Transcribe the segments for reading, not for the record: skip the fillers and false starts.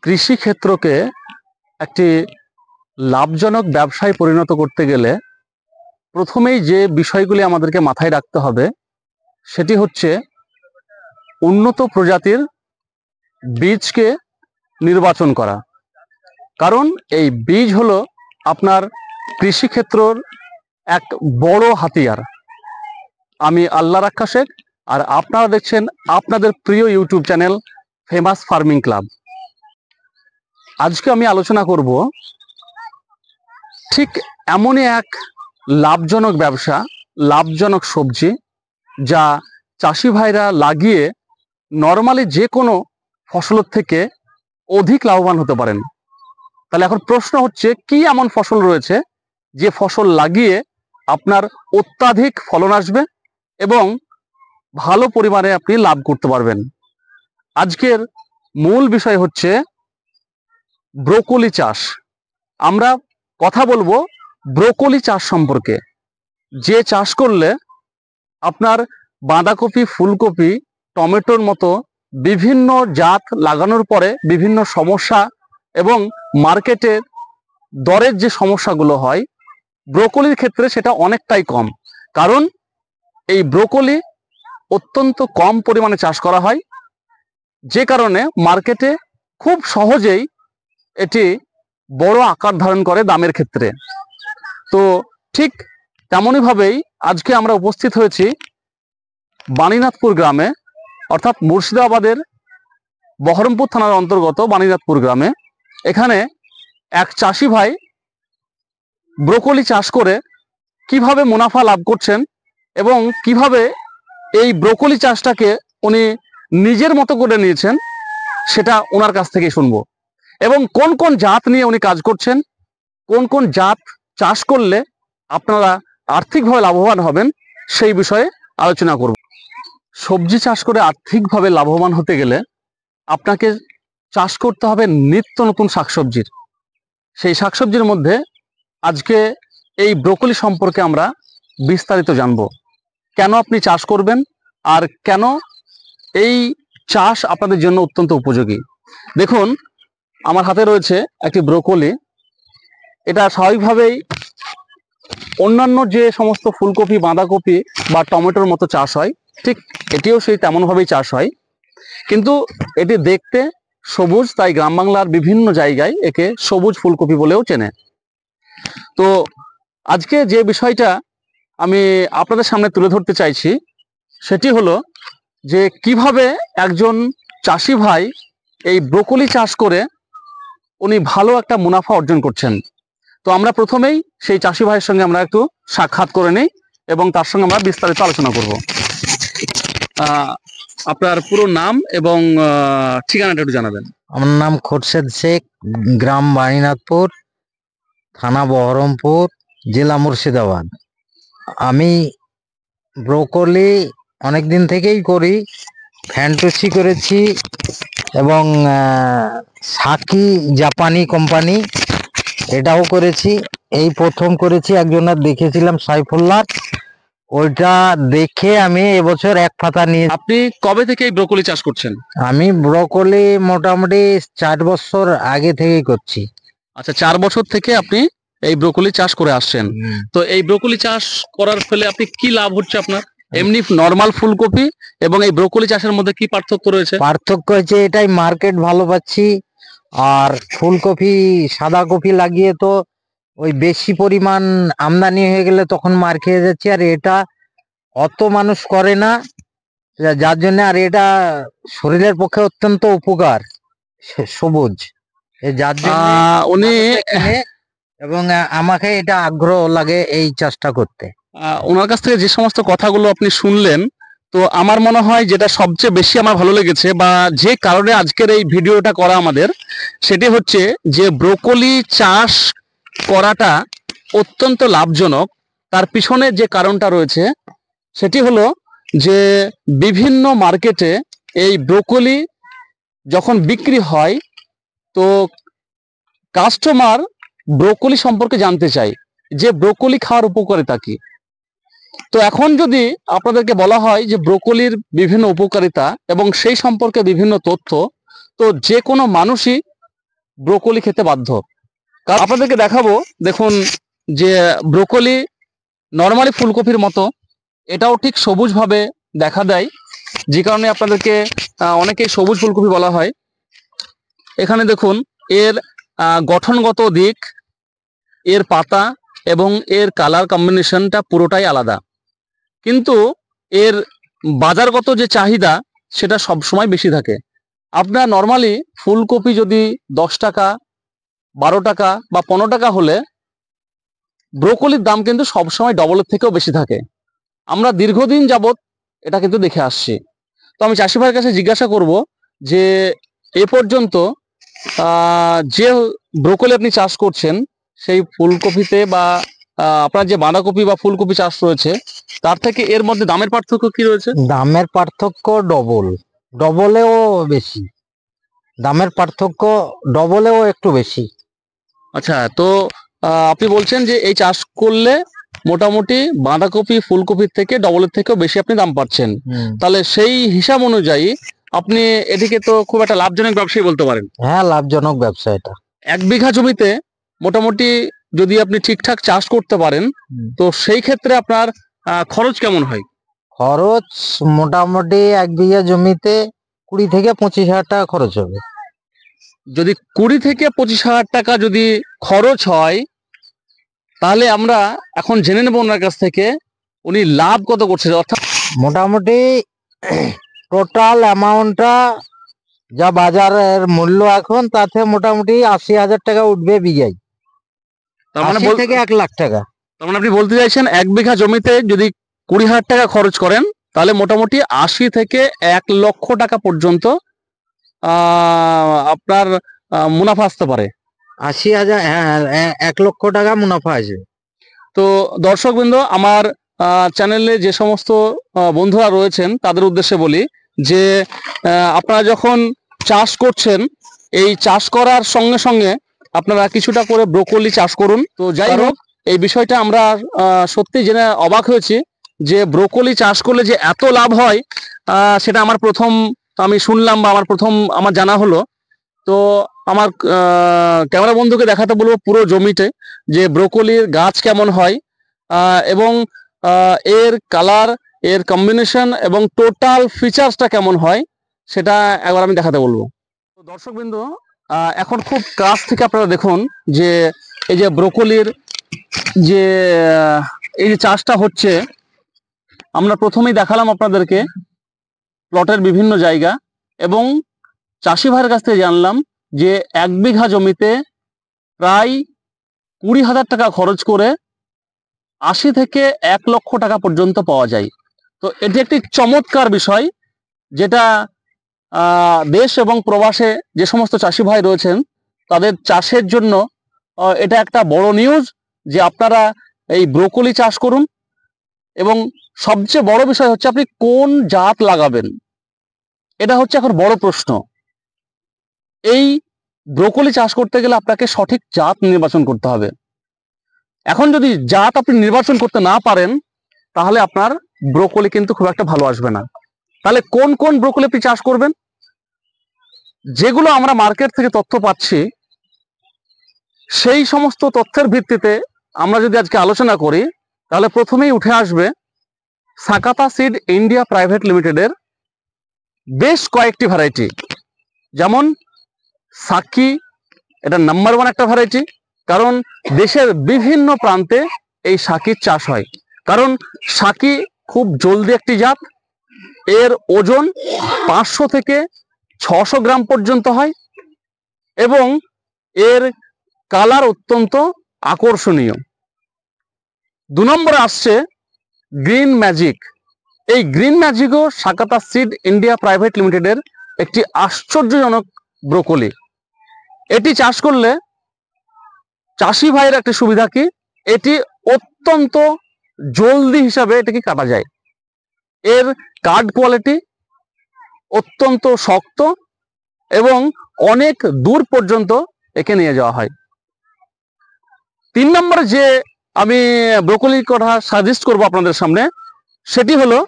কৃষি ক্ষেত্রকে একটি লাভজনক ব্যবসায় পরিণত করতে গেলে প্রথমেই যে বিষয়গুলি আমাদেরকে মাথায় রাখতে হবে সেটি হচ্ছে উন্নত প্রজাতির বীজকে নির্বাচন করা। কারণ এই বীজ হলো আপনার কৃষিক্ষেত্রর এক বড় হাতিয়ার। আমি আল্লাহ রাক্কা শেখ, আর আপনারা দেখছেন আপনাদের প্রিয় YouTube channel famous farming club. আজকে আমি আলোচনা করব ঠিক এমনই এক লাভজনক ব্যবসা, লাভজনক সবজি যা চাষি ভাইরা লাগিয়ে নর্মালি যে কোনো ফসলের থেকে অধিক লাভবান হতে পারেন। তাহলে এখন প্রশ্ন হচ্ছে, কি এমন ফসল রয়েছে যে ফসল লাগিয়ে আপনার অত্যাধিক ফলন আসবে এবং ভালো পরিমাণে আপনি লাভ করতে পারবেন। আজকের মূল বিষয় হচ্ছে ব্রোকলি চাষ। আমরা কথা বলবো ব্রোকলি চাষ সম্পর্কে, যে চাষ করলে আপনার বাঁধাকপি, ফুলকপি, টমেটোর মতো বিভিন্ন জাত লাগানোর পরে বিভিন্ন সমস্যা এবং মার্কেটের দরের যে সমস্যাগুলো হয়, ব্রোকলির ক্ষেত্রে সেটা অনেকটাই কম। কারণ এই ব্রোকলি অত্যন্ত কম পরিমাণে চাষ করা হয়, যে কারণে মার্কেটে খুব সহজেই এটি বড় আকার ধারণ করে দামের ক্ষেত্রে। তো ঠিক তেমনইভাবেই আজকে আমরা উপস্থিত হয়েছি বাণীনাথপুর গ্রামে, অর্থাৎ মুর্শিদাবাদের বহরমপুর থানার অন্তর্গত বাণীনাথপুর গ্রামে। এখানে এক চাষি ভাই ব্রোকলি চাষ করে কিভাবে মুনাফা লাভ করছেন এবং কিভাবে এই ব্রোকলি চাষটাকে উনি নিজের মতো করে নিয়েছেন, সেটা ওনার কাছ থেকেই শুনবো। এবং কোন কোন জাত নিয়ে উনি কাজ করছেন, কোন কোন জাত চাষ করলে আপনারা আর্থিকভাবে লাভবান হবেন, সেই বিষয়ে আলোচনা করব। সবজি চাষ করে আর্থিকভাবে লাভবান হতে গেলে আপনাকে চাষ করতে হবে নিত্য নতুন শাকসবজির। সেই শাকসবজির মধ্যে আজকে এই ব্রোকলি সম্পর্কে আমরা বিস্তারিত জানব। কেন আপনি চাষ করবেন আর কেন এই চাষ আপনাদের জন্য অত্যন্ত উপযোগী। দেখুন, আমার হাতে রয়েছে একটি ব্রোকলি। এটা স্বাভাবিকভাবেই অন্যান্য যে সমস্ত ফুলকপি, বাঁধাকপি বা টমেটোর মতো চাষ হয়, ঠিক এটিও সেই তেমনভাবেই চাষ হয়, কিন্তু এটি দেখতে সবুজ, তাই গ্রাম বাংলার বিভিন্ন জায়গায় একে সবুজ ফুলকপি বলেও চেনে। তো আজকে যে বিষয়টা আমি আপনাদের সামনে তুলে ধরতে চাইছি সেটি হলো যে কিভাবে একজন চাষি ভাই এই ব্রোকলি চাষ করে উনি ভালো একটা মুনাফা অর্জন করছেন। তো আমরা প্রথমেই সেই চাষি ভাইয়ের সঙ্গে আমরা একটু সাক্ষাৎ করে নিই এবং তার সঙ্গে আমরা বিস্তারিত আলোচনা করব। আপনার পুরো নাম এবং ঠিকানাটা একটু জানাবেন। আমার নাম খোরশেদ শেখ, গ্রাম বাণীনাথপুর, থানা বহরমপুর, জেলা মুর্শিদাবাদ। আমি ব্রোকলি অনেকদিন থেকেই করি, ফ্যান্টাসি করেছি এবং সাকি জাপানি কোম্পানি এটাও করেছি। এই প্রথম করেছি, একজনের দেখেছিলাম সাইফুল্লাহ, ওইটা দেখে আমি এবছর এক পাতা নিয়ে। আপনি কবে থেকে এই ব্রোকলি চাষ করছেন? আমি ব্রোকলি মোটামুটি 4 বছর আগে থেকেই করছি। আচ্ছা, 4 বছর থেকে আপনি এই ব্রোকলি চাষ করে আসছেন। তো এই ব্রোকলি চাষ করার ফলে আপনি কি লাভ হচ্ছে আপনার? এমনি নরমাল ফুলকপি এবং এই ব্রোকলি চাষের মধ্যে কি পার্থক্য রয়েছে? পার্থক্য হচ্ছে এটাই মার্কেট ভালো পাচ্ছি, আর ফুলকপি সাদা কপি লাগিয়ে তো ওই বেশি পরিমাণ আমদানি হয়ে গেলে তখন মার খেয়ে যাচ্ছে, আর এটা অত মানুষ করে না, যার জন্য আর এটা শরীরের পক্ষে অত্যন্ত উপকার, সবুজ, যার জন্য উনি এবং আমাকে এটা আগ্রহ লাগে এই চাষটা করতে। ওনার কাছ থেকে যে সমস্ত কথাগুলো আপনি শুনলেন, তো আমার মনে হয় যেটা সবচেয়ে বেশি আমার ভালো লেগেছে বা যে কারণে আজকের এই ভিডিওটা করা আমাদের, সেটি হচ্ছে যে ব্রোকলি চাষ করাটা অত্যন্ত লাভজনক। তার পিছনে যে কারণটা রয়েছে সেটি হলো যে বিভিন্ন মার্কেটে এই ব্রোকলি যখন বিক্রি হয়, তো কাস্টমার ব্রোকলি সম্পর্কে জানতে চায় যে ব্রোকলি খাওয়ার উপকারিতা কি। তো এখন যদি আপনাদেরকে বলা হয় যে ব্রোকলির বিভিন্ন উপকারিতা এবং সেই সম্পর্কে বিভিন্ন তথ্য, তো যে কোনো মানুষই ব্রোকলি খেতে বাধ্য। কারণ আপনাদেরকে দেখাবো, দেখুন যে ব্রোকলি নর্মালি ফুলকপির মতো এটাও ঠিক সবুজ ভাবে দেখা দেয়, যে কারণে আপনাদেরকে অনেকেই সবুজ ফুলকপি বলা হয়। এখানে দেখুন এর গঠনগত দিক, এর পাতা এবং এর কালার কম্বিনেশনটা পুরোটাই আলাদা, কিন্তু এর বাজারগত যে চাহিদা সেটা সব সময় বেশি থাকে। আপনার নর্মালি ফুলকপি যদি 10 টাকা, 12 টাকা বা 15 টাকা হলে ব্রোকলির দাম কিন্তু সবসময় ডবলের থেকেও বেশি থাকে। আমরা দীর্ঘদিন যাবত এটা কিন্তু দেখে আসছি। তো আমি চাষি ভাইয়ের কাছে জিজ্ঞাসা করব যে এ পর্যন্ত যে ব্রোকলি আপনি চাষ করছেন সেই ফুলকপিতে বা আপনার যে বাঁধাকপি বা ফুলকপি চাষ রয়েছে তার থেকে এর মধ্যে দামের পার্থক্য কি রয়েছে? দামের পার্থক্য ডবলেও বেশি, দামের পার্থক্য ডবলেও একটু বেশি। আচ্ছা, তো আপনি বলছেন যে এই চাষ করলে মোটামুটি বাঁধাকপি ফুলকপির থেকে ডবলের থেকেও বেশি আপনি দাম পাচ্ছেন। তাহলে সেই হিসাব অনুযায়ী আপনি এদিকে তো খুব একটা লাভজনক ব্যবসায়ী বলতে পারেন। হ্যাঁ, লাভজনক ব্যবসা এটা। 1 বিঘা জমিতে মোটামুটি যদি আপনি ঠিকঠাক চাষ করতে পারেন তো সেই ক্ষেত্রে আপনার খরচ কেমন হয়? খরচ মোটামুটি 1 বিঘা জমিতে 20 থেকে 25 হাজার টাকা খরচ হবে। যদি 20 থেকে 25 হাজার টাকা যদি খরচ হয়, তাহলে আমরা এখন জেনে নেব ওনার কাছ থেকে উনি লাভ কত করছে। অর্থাৎ মোটামুটি টোটাল অ্যামাউন্টটা যা বাজারের মূল্য এখন তাতে মোটামুটি 80 হাজার টাকা উঠবে বিঘায়, তার মানে 80 থেকে 1 লাখ টাকা। তার মানে আপনি বলতে চাইছেন 1 বিঘা জমিতে যদি 20,000 টাকা খরচ করেন তাহলে মোটামুটি 80 থেকে 1 লক্ষ টাকা পর্যন্ত আপনার মুনাফা আসতে পারে। 80 হাজার, হ্যাঁ, 1 লক্ষ টাকা মুনাফা আসবে। তো দর্শকবৃন্দ, আমার চ্যানেলে যে সমস্ত বন্ধুরা রয়েছেন তাদের উদ্দেশ্যে বলি যে আপনারা যখন চাষ করছেন এই চাষ করার সঙ্গে সঙ্গে আপনারা কিছুটা করে ব্রোকলি চাষ করুন। তো যাই হোক, এই বিষয়টা আমরা সত্যি জেনে অবাক হয়েছি যে ব্রোকলি চাষ করলে যে এত লাভ হয়, সেটা আমি শুনলাম বা আমার জানা হলো। তো আমার ক্যামেরা বন্ধুকে দেখাতে বলবো পুরো জমিতে যে ব্রোকলির গাছ কেমন হয় এবং এর কালার, এর কম্বিনেশন এবং টোটাল ফিচার্সটা কেমন হয় সেটা একবার আমি দেখাতে বলবো। তো দর্শকবৃন্দ, এখন খুব কাছ থেকে আপনারা দেখুন যে এই যে ব্রোকলির যে এই যে চাষটা হচ্ছে, আমরা প্রথমেই দেখালাম আপনাদেরকে প্লটের বিভিন্ন জায়গা এবং চাষি ভাইয়ের কাছ থেকে জানলাম যে 1 বিঘা জমিতে প্রায় 20,000 টাকা খরচ করে 80 থেকে 1 লক্ষ টাকা পর্যন্ত পাওয়া যায়। তো এটি একটি চমৎকার বিষয়, যেটা দেশ এবং প্রবাসে যে সমস্ত চাষি ভাই রয়েছেন তাদের চাষের জন্য এটা একটা বড় নিউজ যে আপনারা এই ব্রোকলি চাষ করুন। এবং সবচেয়ে বড় বিষয় হচ্ছে আপনি কোন জাত লাগাবেন, এটা হচ্ছে এখন বড় প্রশ্ন। এই ব্রোকলি চাষ করতে গেলে আপনাকে সঠিক জাত নির্বাচন করতে হবে। এখন যদি জাত আপনি নির্বাচন করতে না পারেন তাহলে আপনার ব্রোকলি কিন্তু খুব একটা ভালো আসবে না। তাহলে কোন কোন ব্রোকলি আপনি চাষ করবেন, যেগুলো আমরা মার্কেট থেকে তথ্য পাচ্ছি সেই সমস্ত তথ্যের ভিত্তিতে আমরা যদি আজকে আলোচনা করি তাহলে প্রথমেই উঠে আসবে সাকাতা সিড ইন্ডিয়া প্রাইভেট লিমিটেডের বেশ কয়েকটি ভ্যারাইটি। যেমন সাকি, এটা নাম্বার 1 একটা ভ্যারাইটি, কারণ দেশের বিভিন্ন প্রান্তে এই সাকির চাষ হয়। কারণ সাকি খুব জলদি একটি জাত, এর ওজন 500 থেকে 600 গ্রাম পর্যন্ত হয় এবং এর কালার অত্যন্ত আকর্ষণীয়। 2 নম্বরে আসছে গ্রিন ম্যাজিক। এই গ্রিন ম্যাজিকও সাকাতা সিড ইন্ডিয়া প্রাইভেট লিমিটেডের একটি আশ্চর্যজনক ব্রোকলি। এটি চাষ করলে চাষি ভাইয়ের একটা সুবিধা কি, এটি অত্যন্ত জলদি হিসাবে এটাকে কাটা যায়। এর কার্ড কোয়ালিটি অত্যন্ত শক্ত এবং অনেক দূর পর্যন্ত একে নিয়ে যাওয়া হয়। 3 নম্বরে যে আমি ব্রোকলির কথা সাজেস্ট করব আপনাদের সামনে সেটি হলো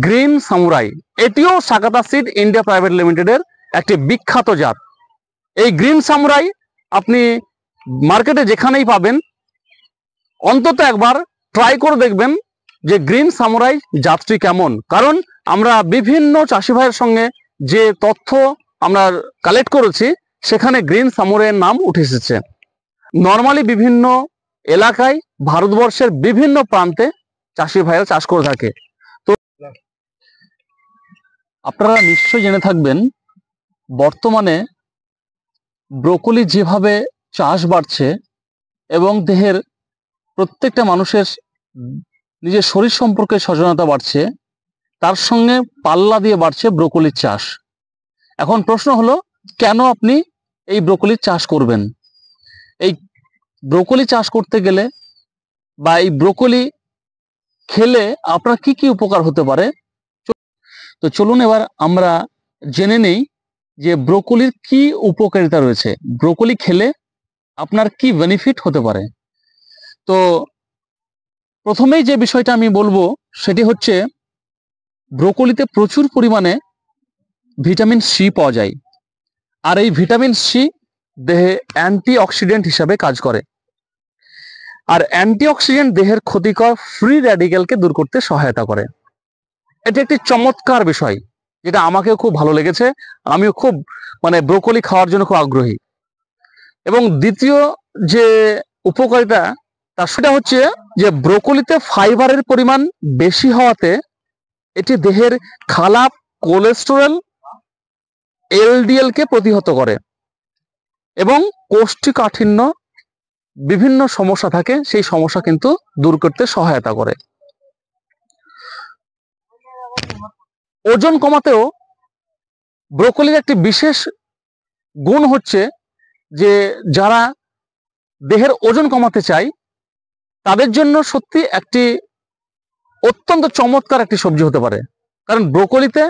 গ্রিন সামুরাই। এটিও সাকাতা সিড ইন্ডিয়া প্রাইভেট লিমিটেডের একটি বিখ্যাত জাত। এই গ্রিন সামুরাই আপনি মার্কেটে যেখানেই পাবেন অন্তত একবার ট্রাই করে দেখবেন যে গ্রিন সামুরাই জাতটি কেমন। কারণ আমরা বিভিন্ন চাষি ভাইয়ের সঙ্গে যে তথ্য আমরা কালেক্ট করেছি সেখানে গ্রিন সামুরাইয়ের নাম উঠে এসেছে। নর্মালি বিভিন্ন এলাকায় ভারতবর্ষের বিভিন্ন প্রান্তে চাষি ভাইয়েরা চাষ করে থাকে। তো আপনারা নিশ্চয়ই জেনে থাকবেন বর্তমানে ব্রোকলি যেভাবে চাষ বাড়ছে এবং দেহের প্রত্যেকটা মানুষের নিজের শরীর সম্পর্কে সচেতনতা বাড়ছে, তার সঙ্গে পাল্লা দিয়ে বাড়ছে ব্রোকলির চাষ। এখন প্রশ্ন হলো, কেন আপনি এই ব্রোকলির চাষ করবেন? এই ব্রোকলি চাষ করতে গেলে বা এই ব্রোকলি খেলে আপনার কি কি উপকার হতে পারে, তো চলুন এবার আমরা জেনে নেই যে ব্রোকলির কি উপকারিতা রয়েছে, ব্রোকলি খেলে আপনার কি বেনিফিট হতে পারে। তো প্রথমেই যে বিষয়টা আমি বলবো সেটি হচ্ছে, ব্রোকলিতে প্রচুর পরিমাণে ভিটামিন সি পাওয়া যায়। আর এই ভিটামিন সি দেহে অ্যান্টিঅক্সিডেন্ট হিসাবে কাজ করে। আর অ্যান্টিঅক্সিডেন্ট দেহের ক্ষতিকর ফ্রি র্যাডিক্যালকে দূর করতে সহায়তা করে। এটি একটি চমৎকার বিষয়, যেটা আমাকেও খুব ভালো লেগেছে। আমিও খুব ব্রোকলি খাওয়ার জন্য খুব আগ্রহী। এবং দ্বিতীয় যে উপকারিতা তার সেটা হচ্ছে যে ব্রোকলিতে ফাইবারের পরিমাণ বেশি হওয়াতে এটি দেহের খারাপ কোলেস্টেরল এলডিএল কে প্রতিহত করে এবং কোষ্ঠকাঠিন্য বিভিন্ন সমস্যা থাকে সেই সমস্যা কিন্তু দূর করতে সহায়তা করে। ওজন কমাতেও ব্রোকলির একটি বিশেষ গুণ হচ্ছে যে যারা দেহের ওজন কমাতে চায় তাদের জন্য সত্যি একটি অত্যন্ত চমৎকার একটি সবজি হতে পারে। কারণ ব্রোকলিতে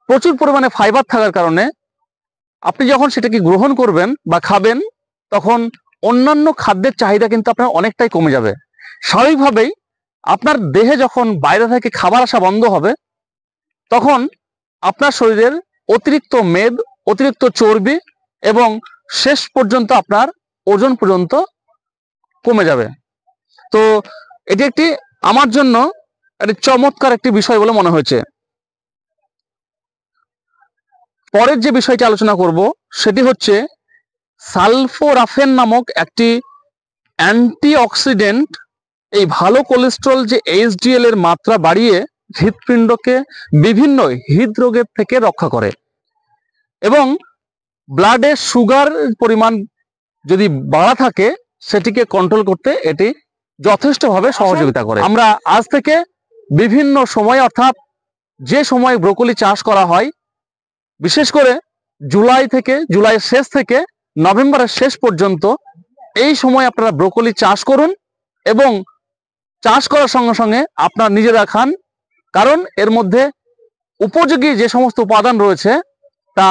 প্রচুর পরিমাণে ফাইবার থাকার কারণে আপনি যখন সেটাকে গ্রহণ করবেন বা খাবেন তখন অন্যান্য খাদ্যের চাহিদা কিন্তু আপনার অনেকটাই কমে যাবে। স্বাভাবিকভাবেই আপনার দেহে যখন বাইরে থেকে খাবার আসা বন্ধ হবে তখন আপনার শরীরের অতিরিক্ত মেদ, অতিরিক্ত চর্বি এবং শেষ পর্যন্ত আপনার ওজন পর্যন্ত কমে যাবে। তো এটি একটি আমার জন্য একটি চমৎকার একটি বিষয় বলে মনে হয়েছে। পরের যে বিষয়টি আলোচনা করব সেটি হচ্ছে সালফোরাফেন নামক একটি অ্যান্টিঅক্সিডেন্ট এই ভালো কোলেস্টেরল যে এইচডিএল এর মাত্রা বাড়িয়ে হৃৎপিণ্ডকে বিভিন্ন হৃদরোগের থেকে রক্ষা করে এবং ব্লাডে সুগার পরিমাণ যদি বাড়া থাকে সেটিকে কন্ট্রোল করতে এটি যথেষ্টভাবে সহযোগিতা করে। আমরা আজ থেকে বিভিন্ন সময়, অর্থাৎ যে সময় ব্রোকলি চাষ করা হয়, বিশেষ করে জুলাইয়ের শেষ থেকে নভেম্বরের শেষ পর্যন্ত, এই সময় আপনারা ব্রোকলি চাষ করুন এবং চাষ করার সঙ্গে সঙ্গে আপনারা নিজেরা খান। কারণ এর মধ্যে উপযোগী যে সমস্ত উপাদান রয়েছে তা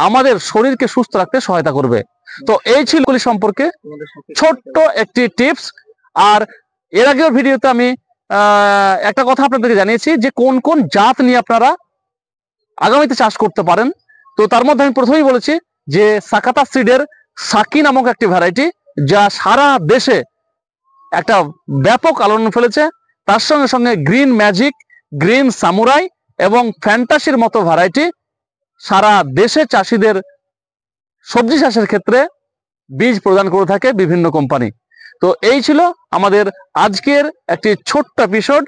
আমাদের শরীরকে সুস্থ রাখতে সহায়তা করবে। তো এই ছিল ব্রোকলি সম্পর্কে ছোট্ট একটি টিপস। আর এর আগের ভিডিওতে আমি একটা কথা আপনাদেরকে জানিয়েছি যে কোন কোন জাত নিয়ে আপনারা আগামীতে চাষ করতে পারেন। তো তার মধ্যে আমি প্রথমেই বলেছি যে সাকাতা সিডের সাকি নামক একটি ভ্যারাইটি, যা সারা দেশে একটা ব্যাপক আলোড়ন ফেলেছে। তার সঙ্গে সঙ্গে গ্রিন ম্যাজিক, গ্রিন সামুরাই এবং ফ্যান্টাসির মতো ভ্যারাইটি সারা দেশে চাষিদের সবজি চাষের ক্ষেত্রে বীজ প্রদান করে থাকে বিভিন্ন কোম্পানি। তো এই ছিল আমাদের আজকের একটি ছোট্ট এপিসোড।